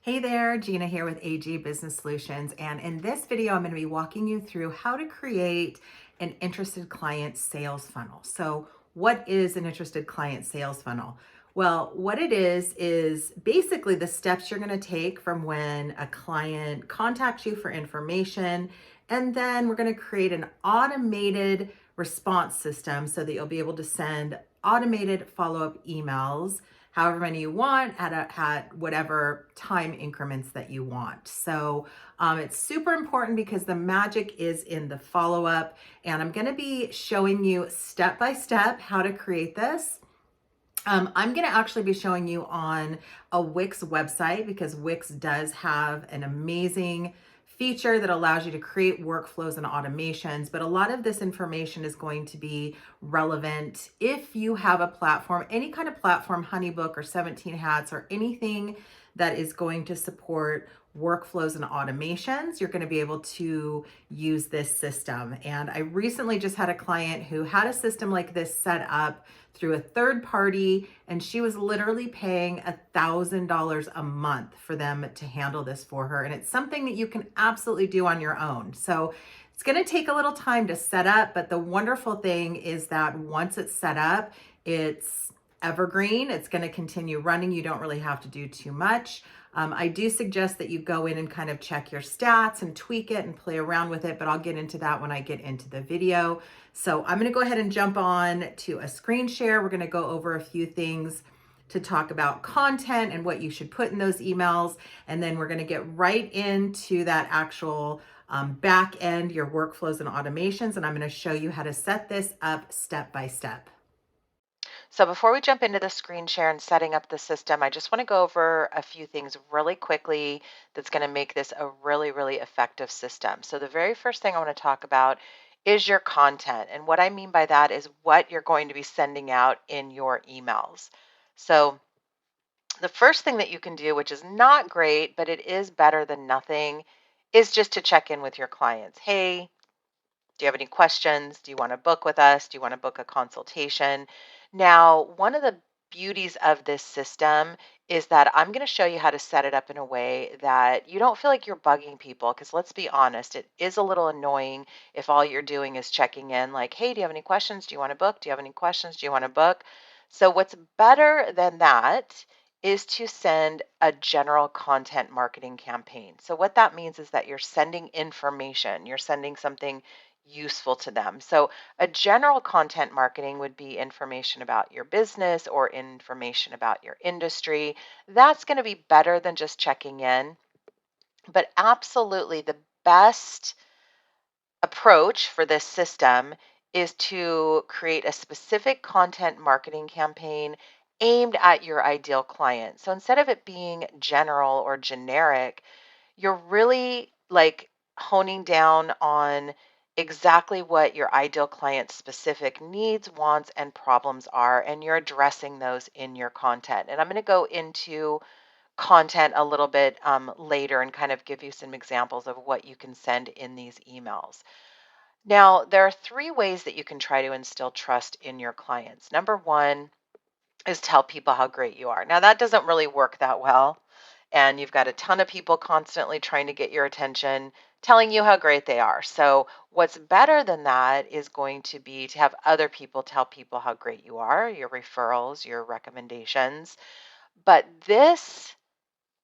Hey there, Gina here with AG Business Solutions. And in this video, I'm going to be walking you through how to create an interested client sales funnel. So, what is an interested client sales funnel? Well, what it is basically the steps you're going to take from when a client contacts you for information. And then we're going to create an automated response system so that you'll be able to send automated follow-up emails however many you want at whatever time increments that you want. So it's super important because the magic is in the follow up. And I'm going to be showing you step by step how to create this. I'm going to actually be showing you on a Wix website because Wix does have an amazing feature that allows you to create workflows and automations. But a lot of this information is going to be relevant if you have a platform, any kind of platform, Honeybook or 17 Hats or anything that is going to support workflows and automations. You're going to be able to use this system. And I recently just had a client who had a system like this set up through a third party, and she was literally paying $1,000 a month for them to handle this for her. And it's something that you can absolutely do on your own. So it's going to take a little time to set up, but the wonderful thing is that once it's set up, it's evergreen. It's going to continue running. You don't really have to do too much. I do suggest that you go in and kind of check your stats and tweak it and play around with it, but I'll get into that when I get into the video. So I'm going to go ahead and jump on to a screen share. We're going to go over a few things to talk about content and what you should put in those emails. And then we're going to get right into that actual back end, your workflows and automations. And I'm going to show you how to set this up step by step. So before we jump into the screen share and setting up the system, I just want to go over a few things really quickly that's going to make this a really, really effective system. So the very first thing I want to talk about is your content. And what I mean by that is what you're going to be sending out in your emails. So the first thing that you can do, which is not great, but it is better than nothing, is just to check in with your clients. Hey, do you have any questions? Do you want to book with us? Do you want to book a consultation? Now, one of the beauties of this system is that I'm going to show you how to set it up in a way that you don't feel like you're bugging people. Because let's be honest, it is a little annoying if all you're doing is checking in, like, hey, do you have any questions? Do you want to book? Do you have any questions? Do you want to book? So, what's better than that is to send a general content marketing campaign. So, what that means is that you're sending information, you're sending something useful to them. So, a general content marketing would be information about your business or information about your industry. That's going to be better than just checking in. But absolutely, the best approach for this system is to create a specific content marketing campaign aimed at your ideal client. So, instead of it being general or generic, you're really like honing down on exactly what your ideal client's specific needs, wants, and problems are, and you're addressing those in your content. And I'm going to go into content a little bit later and kind of give you some examples of what you can send in these emails. Now, there are three ways that you can try to instill trust in your clients. Number one is tell people how great you are. Now, that doesn't really work that well, and you've got a ton of people constantly trying to get your attention, telling you how great they are. So, what's better than that is going to be to have other people tell people how great you are, your referrals, your recommendations. But this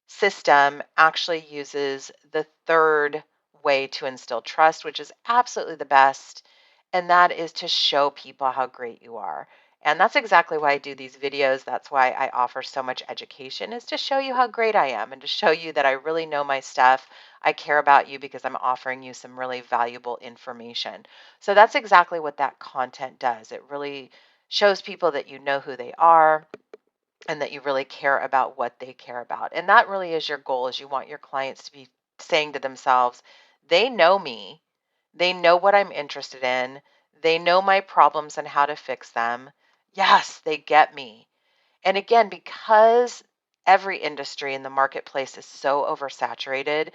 system actually uses the third way to instill trust, which is absolutely the best, and that is to show people how great you are. And that's exactly why I do these videos. That's why I offer so much education, is to show you how great I am and to show you that I really know my stuff. I care about you because I'm offering you some really valuable information. So that's exactly what that content does. It really shows people that you know who they are and that you really care about what they care about. And that really is your goal, is you want your clients to be saying to themselves, they know me, they know what I'm interested in, they know my problems and how to fix them. Yes, they get me. And again, because every industry in the marketplace is so oversaturated,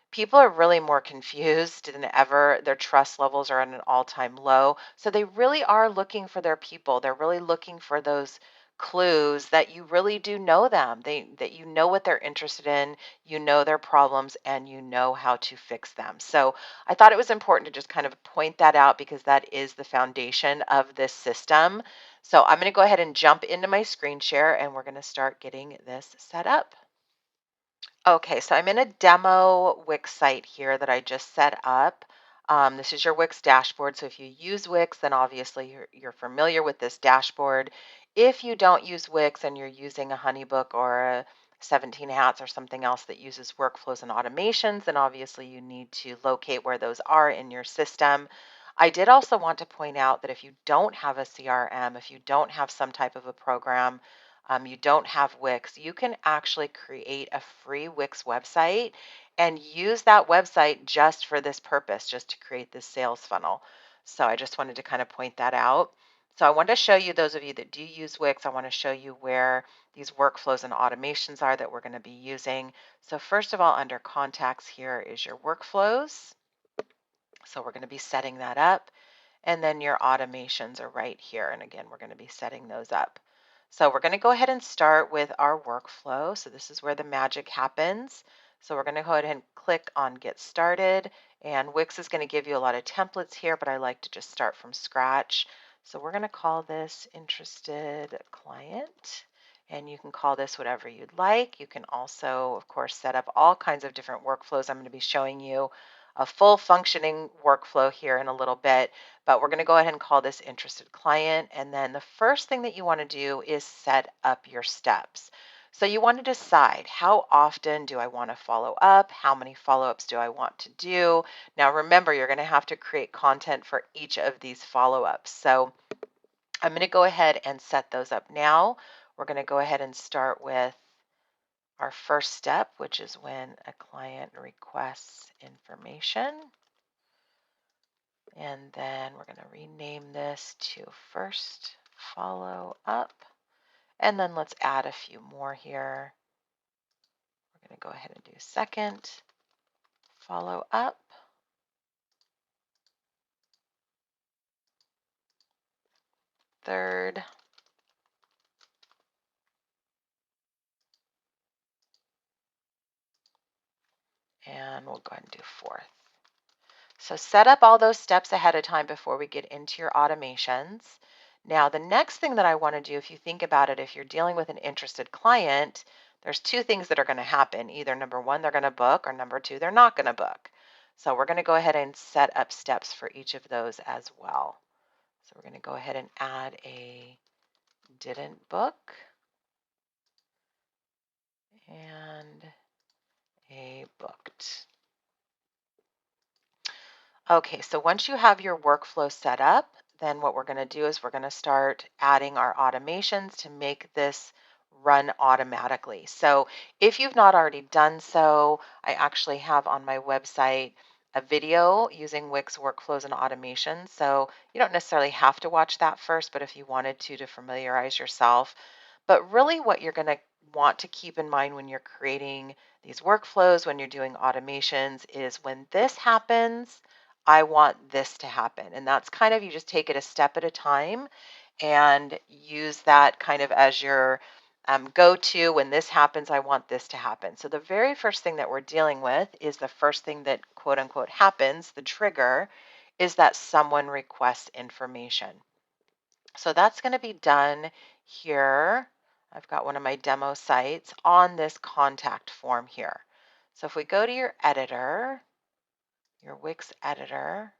people are really more confused than ever. Their trust levels are at an all-time low. So they really are looking for their people. They're really looking for those clues that you really do know them. That you know what they're interested in, you know their problems, and you know how to fix them. So I thought it was important to just kind of point that out because that is the foundation of this system. So I'm going to go ahead and jump into my screen share and we're going to start getting this set up. Okay, so I'm in a demo Wix site here that I just set up. This is your Wix dashboard. So if you use Wix, then obviously you're familiar with this dashboard. If you don't use Wix and you're using a Honeybook or a 17 Hats or something else that uses workflows and automations, then obviously you need to locate where those are in your system. I did also want to point out that if you don't have a CRM, if you don't have some type of a program, you don't have Wix, you can actually create a free Wix website and use that website just for this purpose, just to create this sales funnel. So I just wanted to kind of point that out. So I want to show you, those of you that do use Wix, I want to show you where these workflows and automations are that we're going to be using. So first of all, under contacts here is your workflows. So we're going to be setting that up. And then your automations are right here. And again, we're going to be setting those up. So we're going to go ahead and start with our workflow. So this is where the magic happens. So we're going to go ahead and click on Get Started. And Wix is going to give you a lot of templates here, but I like to just start from scratch. So we're going to call this Interested Client. And you can call this whatever you'd like. You can also, of course, set up all kinds of different workflows. I'm going to be showing you a full functioning workflow here in a little bit, but we're going to go ahead and call this Interested Client. And then the first thing that you want to do is set up your steps. So you want to decide, how often do I want to follow up? How many follow-ups do I want to do? Now remember, you're going to have to create content for each of these follow-ups. So I'm going to go ahead and set those up now. We're going to go ahead and start with our first step, which is when a client requests information. And then we're going to rename this to first follow up. And then let's add a few more here. We're going to go ahead and do second follow up. Third. And we'll go ahead and do fourth. So set up all those steps ahead of time before we get into your automations. Now, the next thing that I want to do, if you think about it, if you're dealing with an interested client, there's two things that are going to happen. Either number one, they're going to book, or number two, they're not going to book. So we're going to go ahead and set up steps for each of those as well. So we're going to go ahead and add a didn't book and a booked. Okay, so once you have your workflow set up, then what we're going to do is we're going to start adding our automations to make this run automatically. So if you've not already done so, I actually have on my website a video using Wix workflows and automations. So you don't necessarily have to watch that first, but if you wanted to familiarize yourself. But really what you're going to want to keep in mind when you're creating these workflows, when you're doing automations, is when this happens, I want this to happen. And that's kind of, you just take it a step at a time and use that kind of as your go-to. When this happens, I want this to happen. So the very first thing that we're dealing with is the first thing that quote unquote happens, the trigger, is that someone requests information. So that's going to be done here. I've got one of my demo sites on this contact form here. So if we go to your editor, your Wix editor,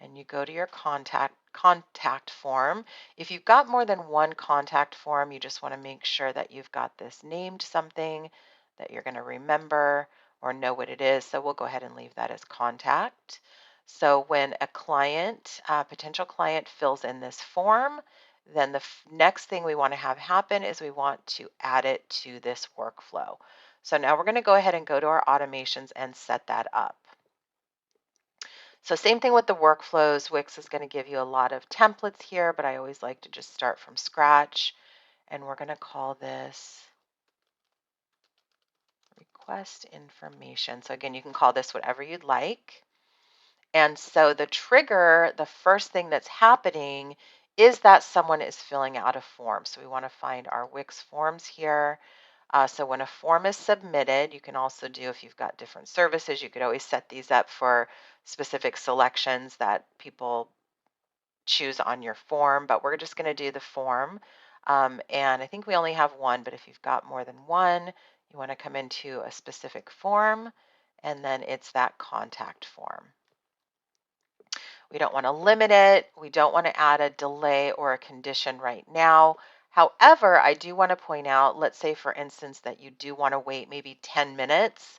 and you go to your contact form. If you've got more than one contact form, you just want to make sure that you've got this named something that you're going to remember or know what it is. So we'll go ahead and leave that as contact. So when a client, potential client, fills in this form, then the next thing we want to have happen is we want to add it to this workflow. So now we're going to go ahead and go to our automations and set that up. So same thing with the workflows. Wix is going to give you a lot of templates here, but I always like to just start from scratch. And we're going to call this request information. So again, you can call this whatever you'd like. And so the trigger, the first thing that's happening is that someone is filling out a form. So we want to find our Wix forms here. So when a form is submitted, you can also do, if you've got different services, you could always set these up for specific selections that people choose on your form, but we're just going to do the form. And I think we only have one, but if you've got more than one, you want to come into a specific form, and then it's that contact form. We don't want to limit it. We don't want to add a delay or a condition right now. However, I do want to point out, let's say for instance that you do want to wait maybe 10 minutes,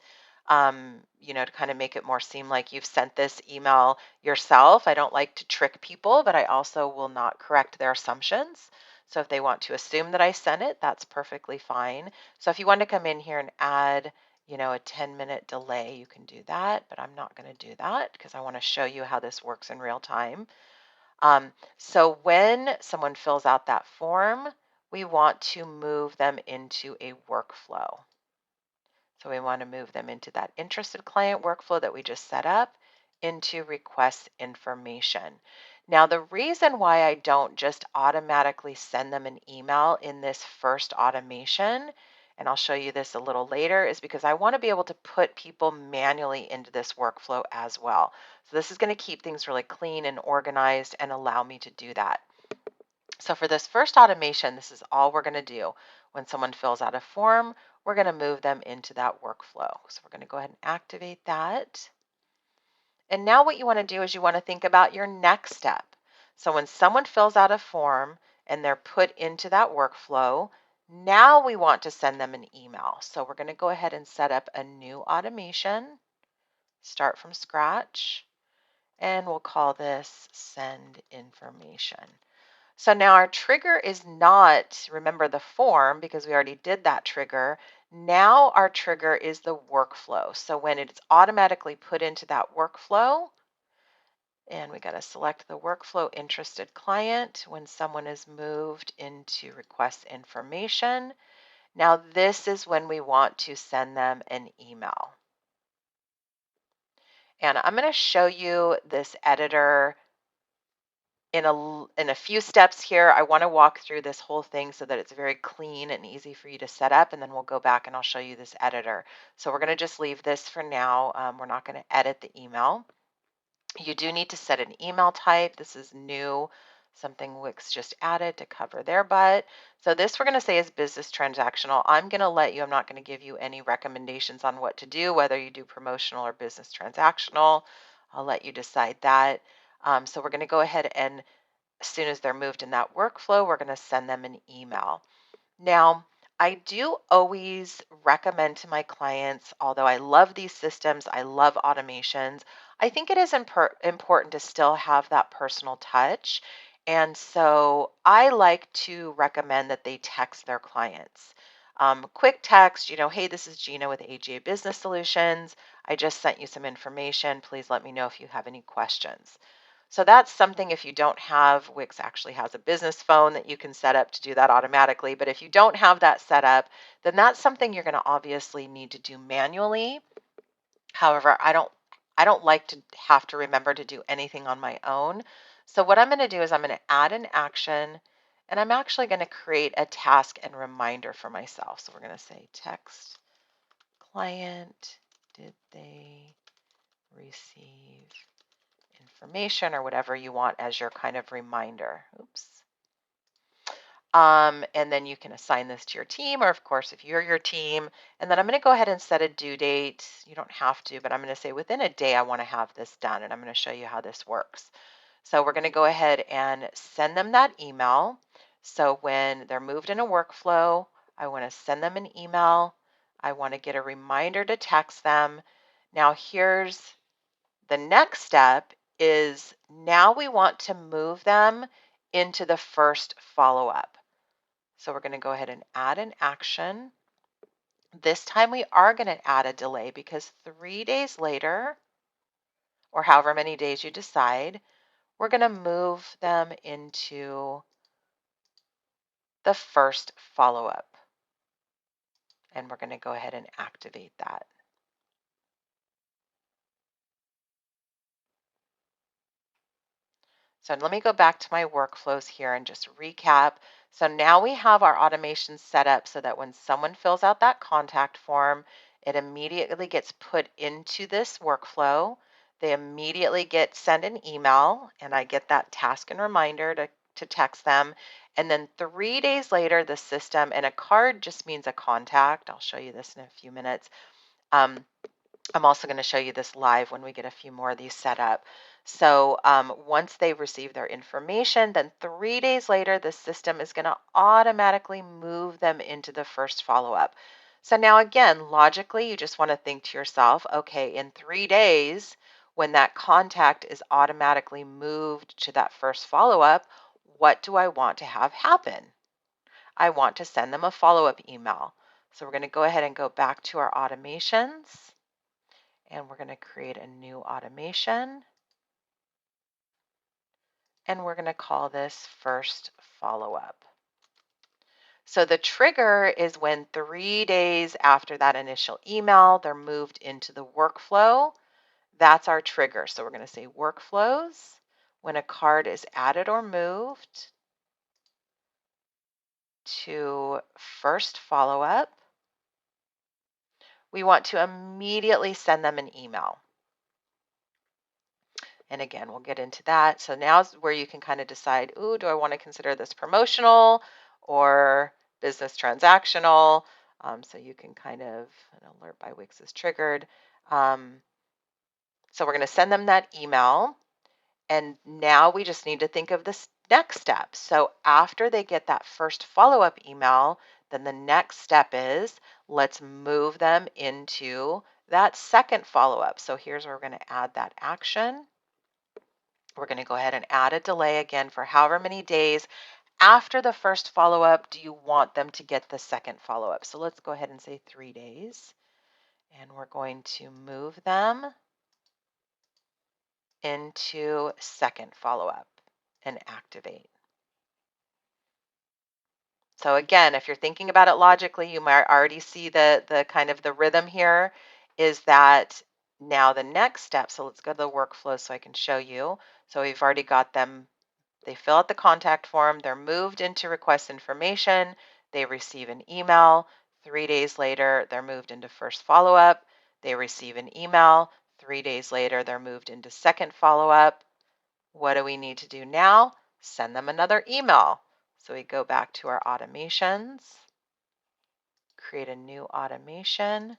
to kind of make it more seem like you've sent this email yourself. I don't like to trick people, but I also will not correct their assumptions. So if they want to assume that I sent it, that's perfectly fine. So if you want to come in here and add a 10-minute delay, you can do that, but I'm not going to do that because I want to show you how this works in real time. So when someone fills out that form, we want to move them into a workflow. So we want to move them into that interested client workflow that we just set up into request information. Now, the reason why I don't just automatically send them an email in this first automation, and I'll show you this a little later, is because I want to be able to put people manually into this workflow as well. So this is going to keep things really clean and organized and allow me to do that. So for this first automation, this is all we're going to do. When someone fills out a form, we're going to move them into that workflow. So we're going to go ahead and activate that. And now what you want to do is you want to think about your next step. So when someone fills out a form and they're put into that workflow, now we want to send them an email. So we're going to go ahead and set up a new automation, start from scratch, and we'll call this send information. So now our trigger is not, remember the form, because we already did that trigger. Now our trigger is the workflow. So when it's automatically put into that workflow, and we got to select the workflow interested client when someone is moved into request information. Now this is when we want to send them an email. And I'm going to show you this editor in a few steps here. I want to walk through this whole thing so that it's very clean and easy for you to set up, and then we'll go back and I'll show you this editor. So we're going to just leave this for now. We're not going to edit the email. You do need to set an email type. This is new, something Wix just added to cover their butt. So this we're going to say is business transactional. I'm going to let you, I'm not going to give you any recommendations on what to do, whether you do promotional or business transactional. I'll let you decide that. So we're going to go ahead and as soon as they're moved in that workflow, we're going to send them an email. Now, I do always recommend to my clients, although I love these systems, I love automations, I think it is important to still have that personal touch. And so I like to recommend that they text their clients. Quick text, hey, this is Gina with AGA Business Solutions. I just sent you some information. Please let me know if you have any questions. So that's something, if you don't have, Wix actually has a business phone that you can set up to do that automatically. But if you don't have that set up, then that's something you're going to obviously need to do manually. However, I don't like to have to remember to do anything on my own. So what I'm going to do is I'm going to add an action, and I'm actually going to create a task and reminder for myself. So we're going to say text client, did they receive information, or whatever you want as your kind of reminder. Oops. And then you can assign this to your team, or of course, if you're your team. And then I'm going to go ahead and set a due date. You don't have to, but I'm going to say within a day, I want to have this done. And I'm going to show you how this works. So we're going to go ahead and send them that email. So when they're moved in a workflow, I want to send them an email. I want to get a reminder to text them. Now here's the next step is now we want to move them into the first follow-up. So we're going to go ahead and add an action. This time we are going to add a delay because 3 days later, or however many days you decide, we're going to move them into the first follow-up. And we're going to go ahead and activate that. So let me go back to my workflows here and just recap. So now we have our automation set up so that when someone fills out that contact form, it immediately gets put into this workflow. They immediately get sent an email, and I get that task and reminder to text them. And then 3 days later, the system, and a card just means a contact. I'll show you this in a few minutes. I'm also going to show you this live when we get a few more of these set up. So once they receive their information, then 3 days later, the system is going to automatically move them into the first follow-up. So now again, logically, you just want to think to yourself, okay, in 3 days, when that contact is automatically moved to that first follow-up, what do I want to have happen? I want to send them a follow-up email. So we're going to go ahead and go back to our automations. And we're going to create a new automation. And we're going to call this first follow-up. So the trigger is when 3 days after that initial email, they're moved into the workflow. That's our trigger. So we're going to say workflows when a card is added or moved to first follow-up. We want to immediately send them an email. And again, we'll get into that. So now's where you can kind of decide, ooh, do I want to consider this promotional or business transactional? So you can kind of, an alert by Wix is triggered. So we're going to send them that email. And now we just need to think of this next step. So after they get that first follow-up email, then the next step is let's move them into that second follow-up. So here's where we're going to add that action. We're going to go ahead and add a delay again for however many days after the first follow-up do you want them to get the second follow-up. So let's go ahead and say 3 days. And we're going to move them into second follow-up and activate. So again, if you're thinking about it logically, you might already see the kind of the rhythm here is that now the next step. So let's go to the workflow so I can show you. So we've already got them. They fill out the contact form, they're moved into request information, they receive an email. 3 days later, they're moved into first follow-up, they receive an email. 3 days later, they're moved into second follow-up. What do we need to do now? Send them another email. So we go back to our automations, create a new automation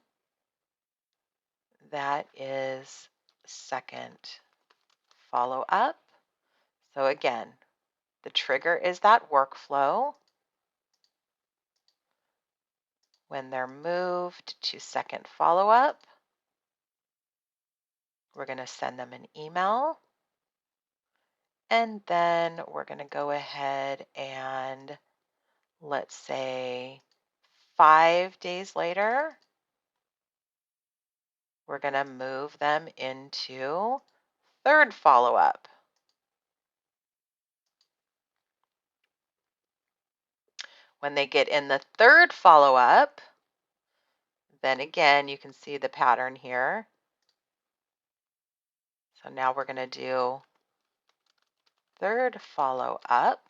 that is second follow-up. So again, the trigger is that workflow. When they're moved to second follow-up, we're going to send them an email. And then we're going to go ahead and let's say 5 days later, we're going to move them into third follow-up. When they get in the third follow-up, then again, you can see the pattern here. So now we're going to do third follow-up.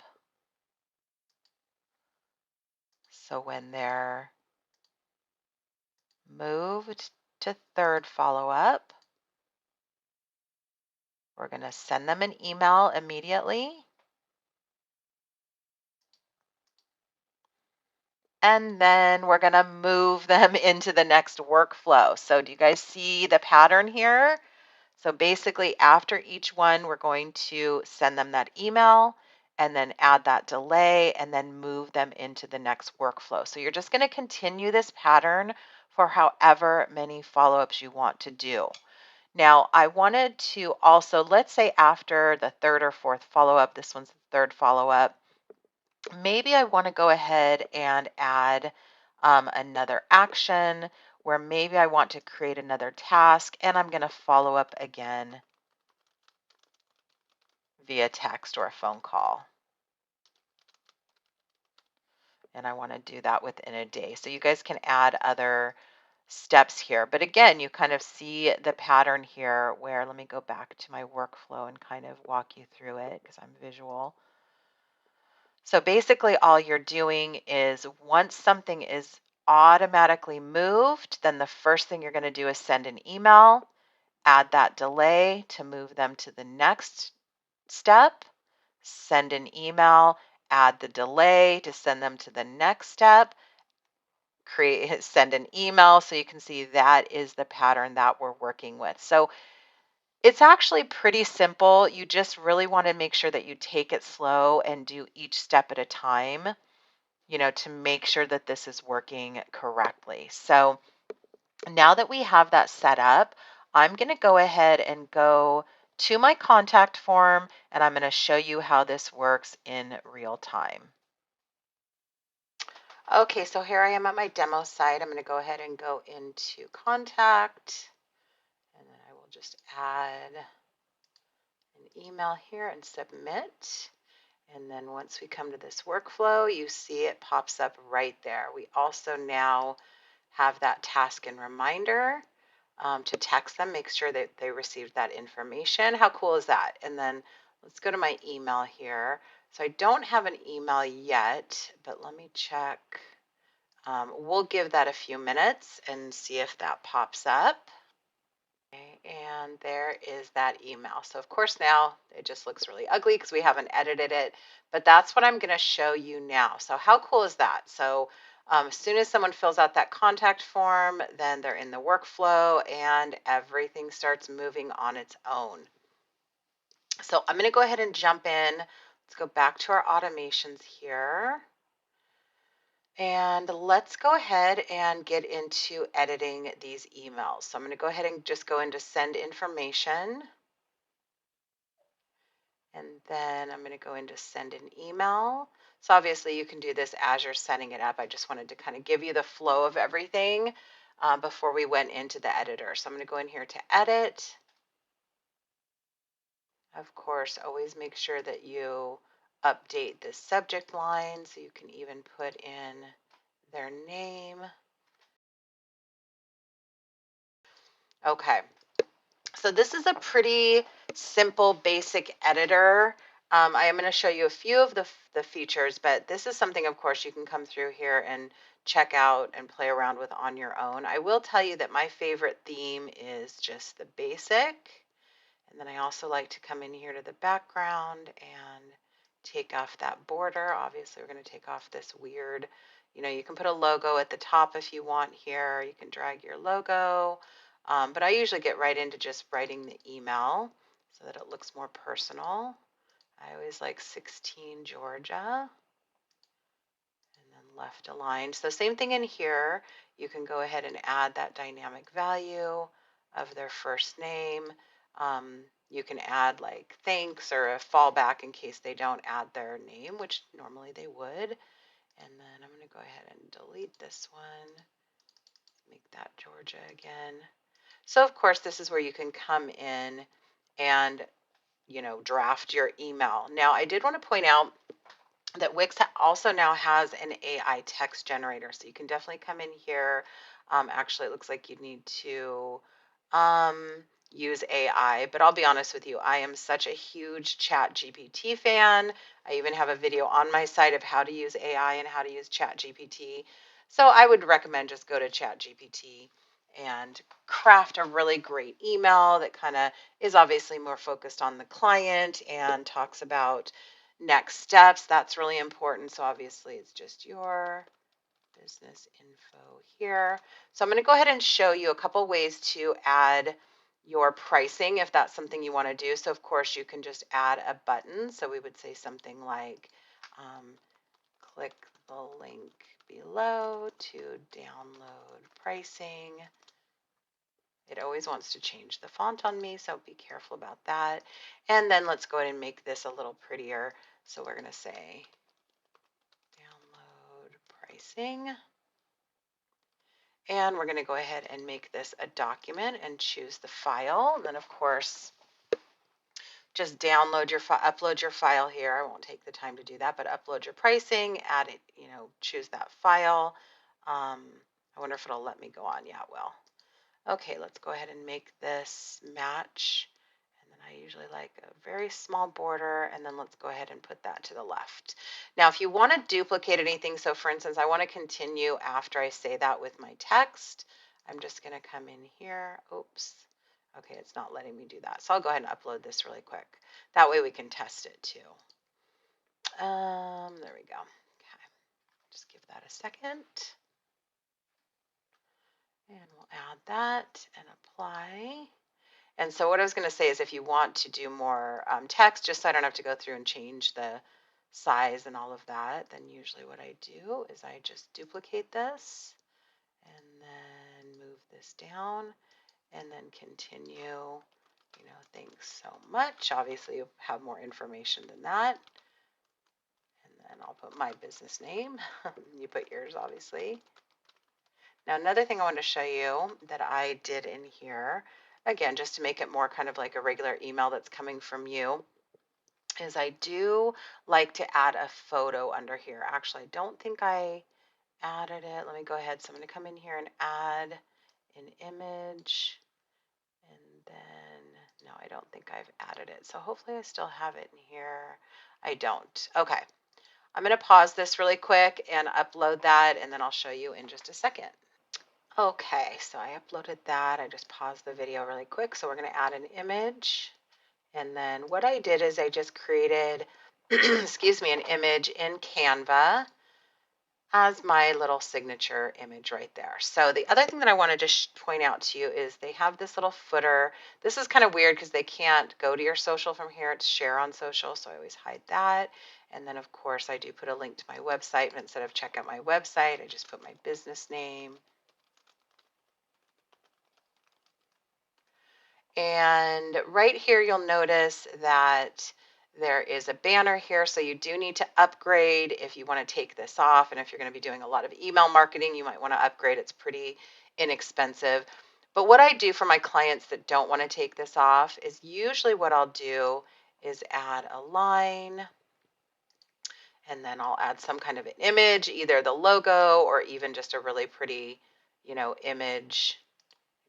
So when they're moved to third follow-up, we're going to send them an email immediately. And then we're going to move them into the next workflow. So do you guys see the pattern here? So basically after each one, we're going to send them that email and then add that delay and then move them into the next workflow. So you're just going to continue this pattern for however many follow-ups you want to do. Now, I wanted to also, let's say after the third or fourth follow-up, this one's the third follow-up, maybe I want to go ahead and add another action where maybe I want to create another task and I'm going to follow up again via text or a phone call. And I want to do that within a day. So you guys can add other steps here. But again, you kind of see the pattern here where, let me go back to my workflow and kind of walk you through it because I'm visual. So basically all you're doing is once something is automatically moved, then the first thing you're going to do is send an email, add that delay to move them to the next step, send an email, add the delay to send them to the next step, create send an email. So you can see that is the pattern that we're working with. So it's actually pretty simple. You just really want to make sure that you take it slow and do each step at a time, to make sure that this is working correctly. So now that we have that set up, I'm going to go ahead and go to my contact form, and I'm going to show you how this works in real time. Okay, so here I am at my demo site. I'm going to go ahead and go into contact, and then I will just add an email here and submit. And then once we come to this workflow, you see it pops up right there. We also now have that task and reminder to text them, make sure that they received that information. How cool is that? And then let's go to my email here. So I don't have an email yet, but let me check. We'll give that a few minutes and see if that pops up. Okay, and there is that email. So of course now it just looks really ugly because we haven't edited it, but that's what I'm going to show you now. So how cool is that? So as soon as someone fills out that contact form, then they're in the workflow and everything starts moving on its own. So I'm going to go ahead and jump in. Let's go back to our automations here. And let's go ahead and get into editing these emails. So I'm going to go ahead and just go into send information. And then I'm going to go into send an email. So obviously you can do this as you're setting it up. I just wanted to kind of give you the flow of everything before we went into the editor. So I'm going to go in here to edit. Of course, always make sure that you update the subject line so you can even put in their name. Okay, so this is a pretty simple, basic editor. I am going to show you a few of the features, but this is something, of course, you can come through here and check out and play around with on your own. I will tell you that my favorite theme is just the basic. And then I also like to come in here to the background and take off that border. Obviously, we're going to take off this weird, you can put a logo at the top if you want here. You can drag your logo. But I usually get right into just writing the email so that it looks more personal. I always like 16 Georgia and then left aligned. So same thing in here. You can go ahead and add that dynamic value of their first name. You can add like thanks or a fallback in case they don't add their name, which normally they would. And then I'm going to go ahead and delete this one. Make that Georgia again. So of course, this is where you can come in and, draft your email. Now, I did want to point out that Wix also now has an AI text generator. So you can definitely come in here. Actually, it looks like you need to use AI, but I'll be honest with you, I am such a huge Chat GPT fan. I even have a video on my site of how to use AI and how to use Chat GPT. So I would recommend just go to Chat GPT and craft a really great email that kind of is obviously more focused on the client and talks about next steps. That's really important. So obviously it's just your business info here. So I'm going to go ahead and show you a couple ways to add your pricing if that's something you want to do. So of course you can just add a button. So we would say something like click the link below to download pricing. It always wants to change the font on me, so be careful about that. And then let's go ahead and make this a little prettier. So we're going to say download pricing. And we're going to go ahead and make this a document and choose the file. And then of course, just download your upload your file here. I won't take the time to do that, but upload your pricing, add it, choose that file. I wonder if it'll let me go on. Yeah, it will. Okay, let's go ahead and make this match. And then I usually like a very small border, and then let's go ahead and put that to the left. Now, if you want to duplicate anything, so for instance, I want to continue after I say that with my text, I'm just going to come in here. Oops. Okay, it's not letting me do that. So I'll go ahead and upload this really quick. That way we can test it too. There we go. Okay, just give that a second. And we'll add that and apply. And so what I was going to say is if you want to do more text, just so I don't have to go through and change the size and all of that, then usually what I do is I just duplicate this and then move this down and then continue. Thanks so much. Obviously, you have more information than that. And then I'll put my business name. You put yours, obviously. Now, another thing I want to show you that I did in here, again, just to make it more kind of like a regular email that's coming from you, is I do like to add a photo under here. Actually, I don't think I added it. Let me go ahead. So I'm going to come in here and add an image. And then, no, I don't think I've added it. So hopefully I still have it in here. I don't. Okay. I'm going to pause this really quick and upload that, and then I'll show you in just a second. Okay, so I uploaded that. I just paused the video really quick. So we're going to add an image. And then what I did is I just created, excuse me, an image in Canva as my little signature image right there. So the other thing that I wanted to point out to you is they have this little footer. This is kind of weird because they can't go to your social from here. It's share on social, so I always hide that. And then, of course, I do put a link to my website. But instead of check out my website, I just put my business name. And right here, you'll notice that there is a banner here. So you do need to upgrade if you want to take this off. And if you're going to be doing a lot of email marketing, you might want to upgrade. It's pretty inexpensive. But what I do for my clients that don't want to take this off is usually what I'll do is add a line. And then I'll add some kind of an image, either the logo or even just a really pretty, image.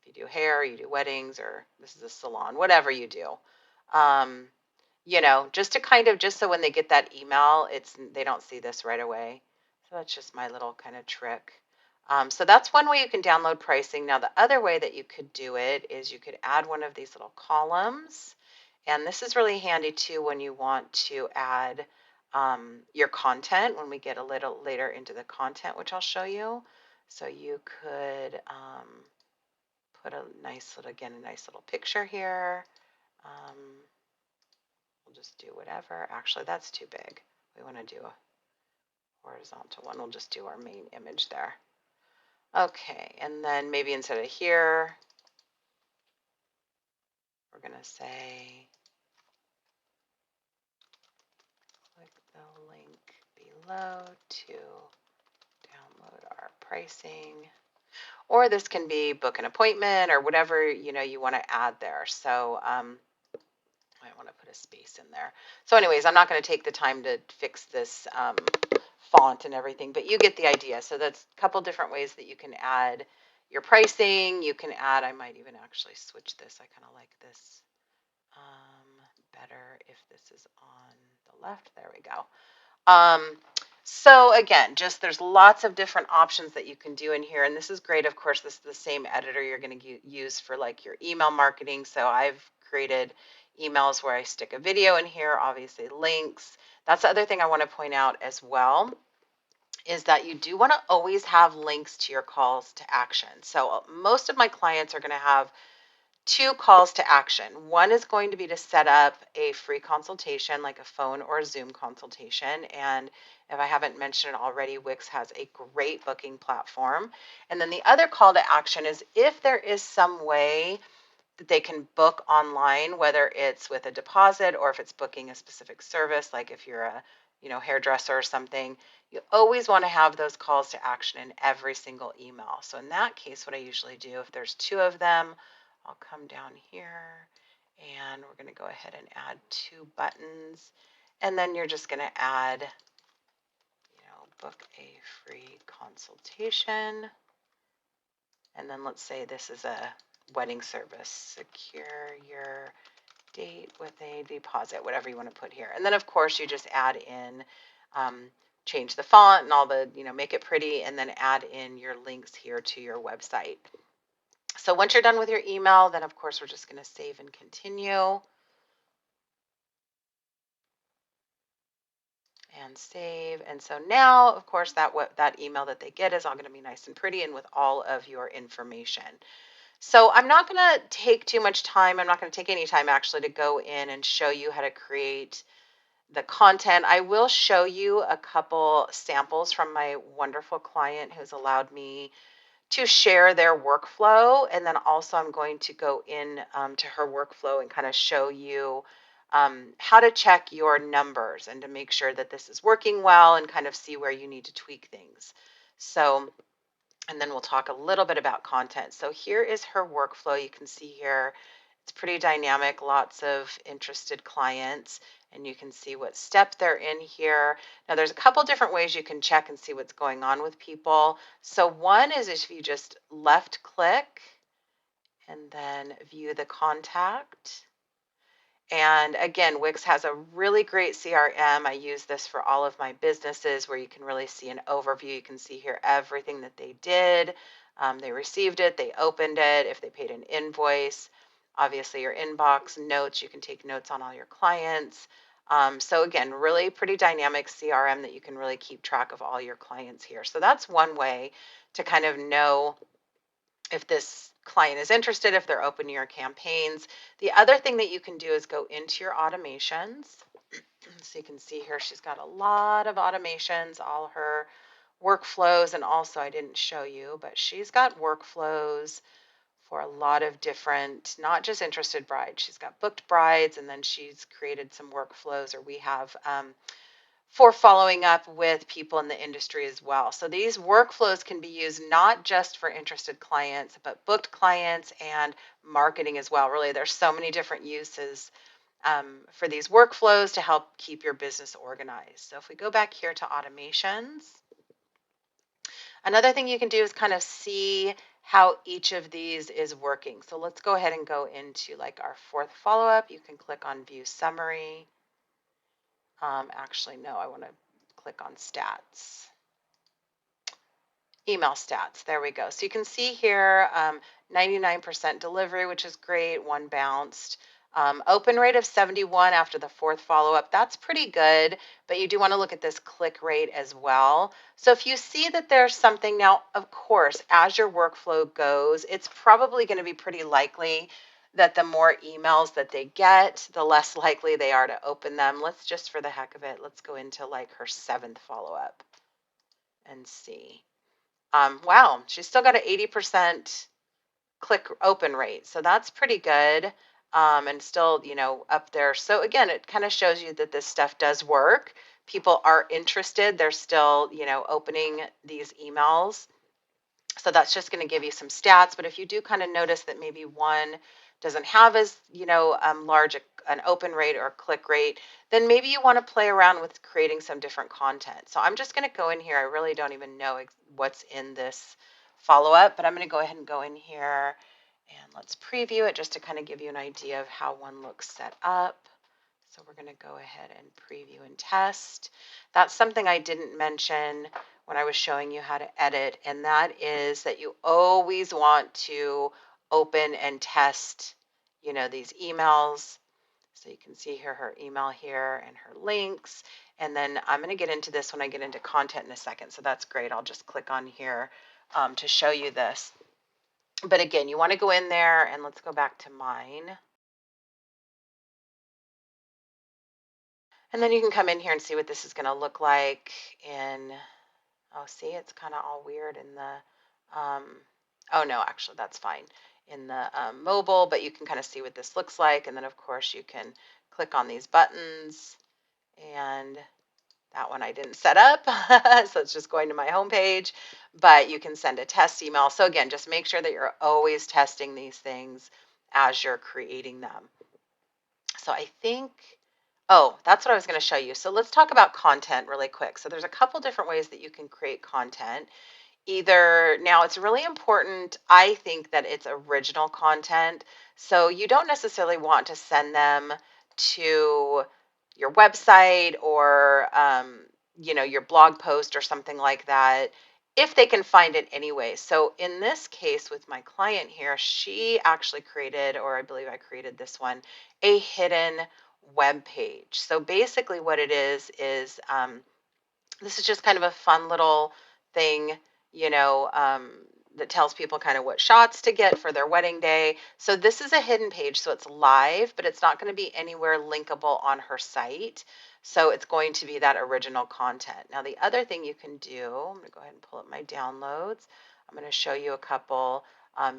If you do hair, you do weddings, or this is a salon, whatever you do. Um, just to just so when they get that email, they don't see this right away. So that's just my little kind of trick. So that's one way you can download pricing. Now, the other way that you could do it is you could add one of these little columns. And this is really handy too when you want to add your content when we get a little later into the content, which I'll show you. So you could put a nice little picture here. We'll just do whatever. Actually, that's too big. We want to do a horizontal one. We'll just do our main image there. Okay, and then maybe instead of here, we're going to say, click the link below to download our pricing. Or this can be book an appointment or whatever, you want to add there. So I want to put a space in there. So anyways, I'm not going to take the time to fix this font and everything, but you get the idea. So that's a couple different ways that you can add your pricing. You can add, I might even actually switch this. I kind of like this better if this is on the left. There we go. So again, just there's lots of different options that you can do in here. And this is great. Of course, this is the same editor you're going to use for like your email marketing. So I've created emails where I stick a video in here, obviously links. That's the other thing I want to point out as well is that you do want to always have links to your calls to action. So most of my clients are going to have two calls to action. One is going to be to set up a free consultation, like a phone or a Zoom consultation. And if I haven't mentioned it already, Wix has a great booking platform. And then the other call to action is if there is some way that they can book online, whether it's with a deposit or if it's booking a specific service, like if you're a hairdresser or something, you always want to have those calls to action in every single email. So in that case, what I usually do, if there's two of them, I'll come down here and we're going to go ahead and add two buttons. And then you're just going to add, book a free consultation. And then let's say this is a wedding service. Secure your date with a deposit, whatever you want to put here. And then of course you just add in, change the font and all the, make it pretty, and then add in your links here to your website. So once you're done with your email, then of course we're just going to save and continue. And save. And so now, of course, that email that they get is all going to be nice and pretty and with all of your information. So I'm not going to take too much time. I'm not going to take any time actually to go in and show you how to create the content. I will show you a couple samples from my wonderful client who's allowed me to share their workflow. And then also I'm going to go in to her workflow and kind of show you how to check your numbers and to make sure that this is working well and kind of see where you need to tweak things. So, and then we'll talk a little bit about content. So here is her workflow. You can see here, it's pretty dynamic, lots of interested clients, and you can see what step they're in here. Now there's a couple different ways you can check and see what's going on with people. So one is if you just left click and then view the contact. And again, Wix has a really great CRM. I use this for all of my businesses where you can really see an overview. You can see here everything that they did. They received it, they opened it, if they paid an invoice, obviously your inbox, notes, you can take notes on all your clients. So again, really pretty dynamic CRM that you can really keep track of all your clients here. So that's one way to kind of know if this client is interested, if they're open to your campaigns. The other thing that you can do is go into your automations. So you can see here, she's got a lot of automations, all her workflows. And also I didn't show you, but she's got workflows for a lot of different, not just interested brides. She's got booked brides, and then she's created some workflows, or we have for following up with people in the industry as well. So these workflows can be used not just for interested clients, but booked clients and marketing as well. Really, there's so many different uses for these workflows to help keep your business organized. So if we go back here to automations, another thing you can do is kind of see how each of these is working. So let's go ahead and go into like our fourth follow-up. You can click on view summary. Actually, no, I want to click on stats. Email stats. There we go. So you can see here 99% delivery, which is great. One bounced. Open rate of 71 after the fourth follow-up. That's pretty good, but you do want to look at this click rate as well. So if you see that there's something now, of course, as your workflow goes, it's probably going to be pretty likely that the more emails that they get, the less likely they are to open them. Let's just, for the heck of it, let's go into like her seventh follow-up and see. Wow, she's still got an 80% click open rate. So that's pretty good. And still, up there. So again, it kind of shows you that this stuff does work. People are interested. They're still, opening these emails. So that's just going to give you some stats. But if you do kind of notice that maybe one doesn't have as, large an open rate or click rate, then maybe you want to play around with creating some different content. So I'm just going to go in here. I really don't even know what's in this follow-up, but I'm going to go ahead and go in here and let's preview it just to kind of give you an idea of how one looks set up. So we're going to go ahead and preview and test. That's something I didn't mention when I was showing you how to edit, and that is that you always want to open and test, these emails. So you can see here her email here and her links. And then I'm going to get into this when I get into content in a second. So that's great. I'll just click on here to show you this. But again, you want to go in there and let's go back to mine. And then you can come in here and see what this is going to look like in, oh, see, it's kind of all weird in the, oh no, actually that's fine in the mobile, but you can kind of see what this looks like. And then of course you can click on these buttons, and that one I didn't set up. So it's just going to my homepage, but you can send a test email. So again, just make sure that you're always testing these things as you're creating them. So I think, oh, that's what I was going to show you. So let's talk about content really quick. So there's a couple different ways that you can create content. either now it's really important, I think, that it's original content. So you don't necessarily want to send them to your website or your blog post or something like that if they can find it anyway. So in this case with my client here, she actually created, or I believe I created this one, a hidden web page. So basically what it is this is just kind of a fun little thing, you know, that tells people kind of what shots to get for their wedding day. So this is a hidden page, so it's live, but it's not going to be anywhere linkable on her site. So it's going to be that original content. Now, the other thing you can do, I'm going to go ahead and pull up my downloads. I'm going to show you a couple.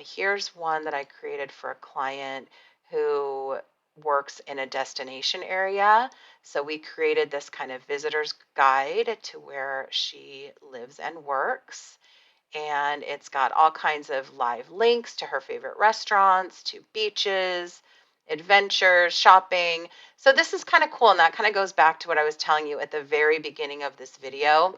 Here's one that I created for a client who works in a destination area. So we created this kind of visitor's guide to where she lives and works. And it's got all kinds of live links to her favorite restaurants, to beaches, adventures, shopping. So this is kind of cool. And that kind of goes back to what I was telling you at the very beginning of this video.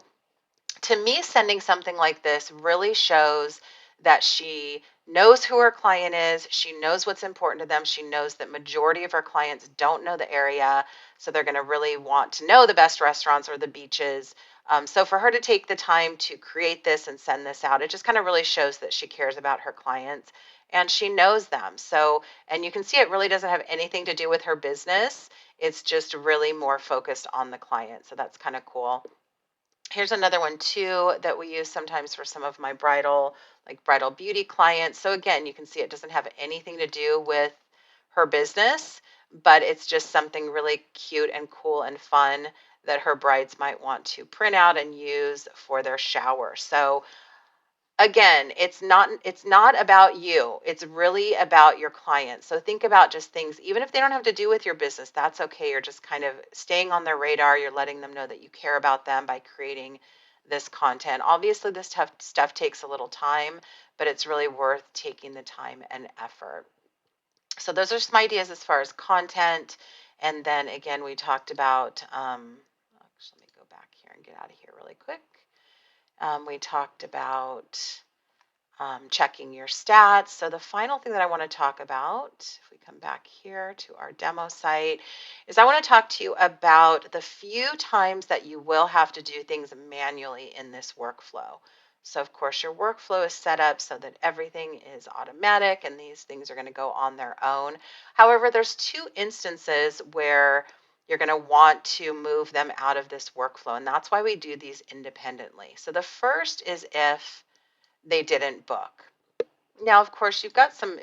To me, sending something like this really shows that she knows who her client is. She knows what's important to them. She knows that majority of her clients don't know the area, so they're going to really want to know the best restaurants or the beaches. So for her to take the time to create this and send this out, it just kind of really shows that she cares about her clients and she knows them. So, and you can see it really doesn't have anything to do with her business. It's just really more focused on the client. So that's kind of cool. Here's another one too that we use sometimes for some of my bridal beauty clients. So again, you can see it doesn't have anything to do with her business, but it's just something really cute and cool and fun that her brides might want to print out and use for their shower. So again, it's not about you. It's really about your clients. So think about just things, even if they don't have to do with your business, that's okay. You're just kind of staying on their radar. You're letting them know that you care about them by creating this content. Obviously, this stuff takes a little time, but it's really worth taking the time and effort. So those are some ideas as far as content. And then again, we talked about, actually, let me go back here and get out of here really quick. We talked about checking your stats. So the final thing that I want to talk about, if we come back here to our demo site, is I want to talk to you about the few times that you will have to do things manually in this workflow. So of course your workflow is set up so that everything is automatic and these things are going to go on their own. However, there's two instances where you're going to want to move them out of this workflow, and that's why we do these independently. So the first is if they didn't book. Now, of course, if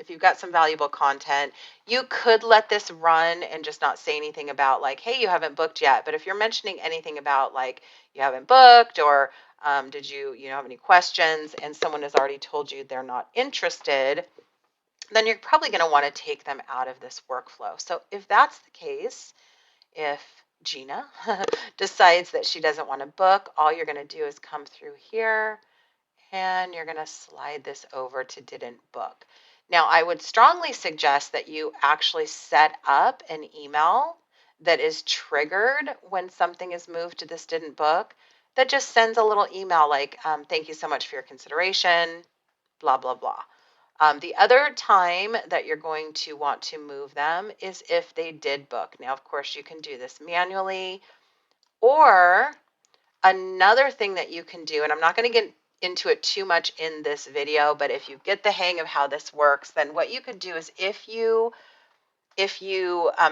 you've got some valuable content, you could let this run and just not say anything about like, hey, you haven't booked yet. But if you're mentioning anything about like you haven't booked or did you have any questions and someone has already told you they're not interested, then you're probably going to want to take them out of this workflow. So if that's the case, if Gina decides that she doesn't want to book, all you're going to do is come through here and you're going to slide this over to didn't book. Now, I would strongly suggest that you actually set up an email that is triggered when something is moved to this didn't book, that just sends a little email like, thank you so much for your consideration, blah, blah, blah. The other time that you're going to want to move them is if they did book. Now, of course, you can do this manually, or another thing that you can do, and I'm not going to get into it too much in this video, but if you get the hang of how this works, then what you could do is if you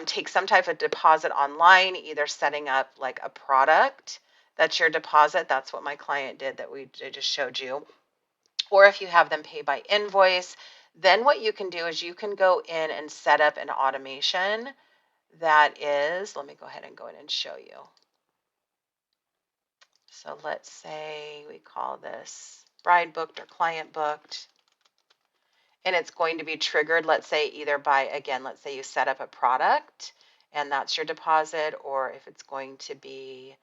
take some type of deposit online, either setting up like a product that's your deposit, that's what my client did that I just showed you, or if you have them pay by invoice, then what you can do is you can go in and set up an automation that is, let me go ahead and go in and show you. So let's say we call this bride booked or client booked, and it's going to be triggered, let's say either by, again, let's say you set up a product and that's your deposit, or if it's going to be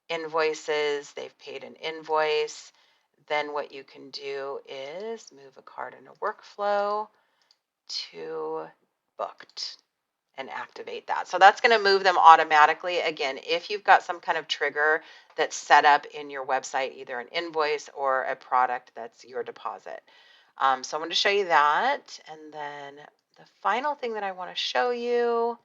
invoices, they've paid an invoice, then what you can do is move a card in a workflow to booked. and activate that. So that's going to move them automatically. Again, if you've got some kind of trigger that's set up in your website, either an invoice or a product that's your deposit. So I'm going to show you that. And then the final thing that I want to show you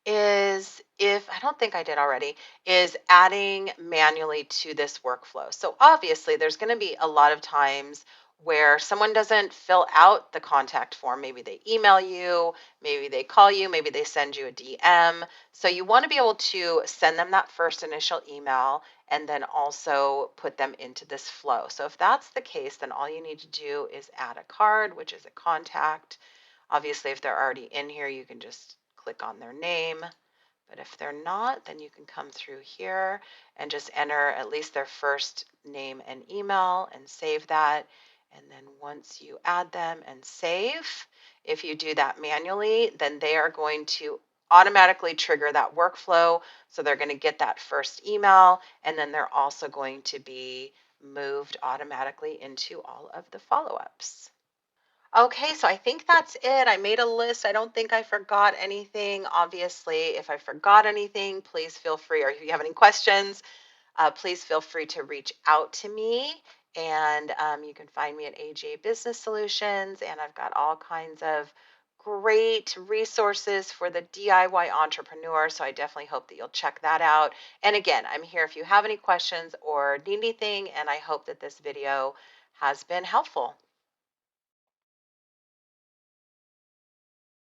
is, if I don't think I did already, is adding manually to this workflow. So obviously there's going to be a lot of times where someone doesn't fill out the contact form. Maybe they email you, maybe they call you, maybe they send you a DM. So you want to be able to send them that first initial email and then also put them into this flow. So if that's the case, then all you need to do is add a card, which is a contact. Obviously, if they're already in here, you can just click on their name. But if they're not, then you can come through here and just enter at least their first name and email and save that. And then once you add them and save, if you do that manually, then they are going to automatically trigger that workflow. So they're going to get that first email, and then they're also going to be moved automatically into all of the follow-ups. Okay, so I think that's it. I made a list. I don't think I forgot anything. Obviously, if I forgot anything, please feel free, or if you have any questions, please feel free to reach out to me. And you can find me at AJ Business Solutions, and I've got all kinds of great resources for the DIY entrepreneur. So I definitely hope that you'll check that out. And again, I'm here if you have any questions or need anything, and I hope that this video has been helpful.